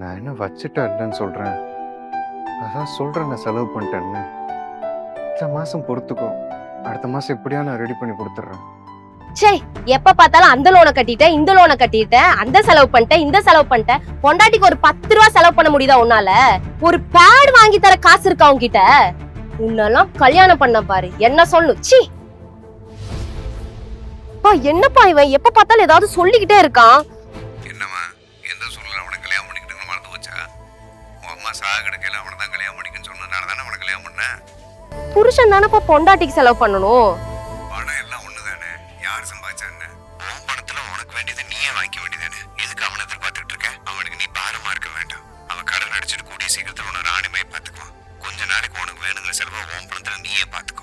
நான் என்ன வச்சுட்டு இல்லைன்னு சொல்றேன். அதான் சொல்றேன் நான் செலவு பண்ணிட்டேன்னு. இந்த மாசம் பொறுத்துக்கோ. அடுத்த மாசம் எப்படியா நான் ரெடி பண்ணி கொடுத்துட்றேன். சே, எப்ப பார்த்தாலும் அந்த லோனை கட்டிட்டேன், இந்த லோனை கட்டிட்டேன், அந்த செலவு பண்ணிட்டேன், இந்த செலவு பண்ணிட்டேன். பொண்டாட்டிக்கு ஒரு 10 ரூபா செலவு பண்ண முடியுதா உன்னால? ஒரு பேட் வாங்கி தர காசு இருக்கா உன்கிட்ட? உன்னெல்லாம் கல்யாணம் பண்ண பாரு என்ன சொல்லணும். சீ, என்னப்பா இவன் எப்ப பார்த்தாலும் ஏதாவது சொல்லிக்கிட்டே இருக்கான். என்னம்மா எந்த சூழ்நிலை அவனை கல்யாணம் பண்ணிக்கிட்டு மறந்து போச்சா? உன் அம்மா சாக கிடக்கையில அவனை தான் கல்யாணம் பண்ணிக்கன்னு சொன்னதுனால தானே அவனை கல்யாணம் பண்ணேன். புருஷன் தானப்பா பொண்டாட்டிக்கு செலவு பண்ணணும். பணம் எல்லாம் ஒண்ணு தானே, யார் சம்பாதிச்சான்னு? உன் பணத்துல உனக்கு வேண்டியது நீயே வாங்கிக்க வேண்டியதானே. எதுக்கு அவனை எதிர்பார்த்துட்டு இருக்க? அவனுக்கு நீ பாரமா இருக்க வேண்டாம். அவன் கடன் அடிச்சுட்டு கூடிய சீக்கிரத்துல உன்னை ராணிமாய் பார்த்துக்குவான். கொஞ்ச நாளைக்கு உனக்கு வேணுங்கிற செலவை உன் பணத்துல நீயே பார்த்துக்க.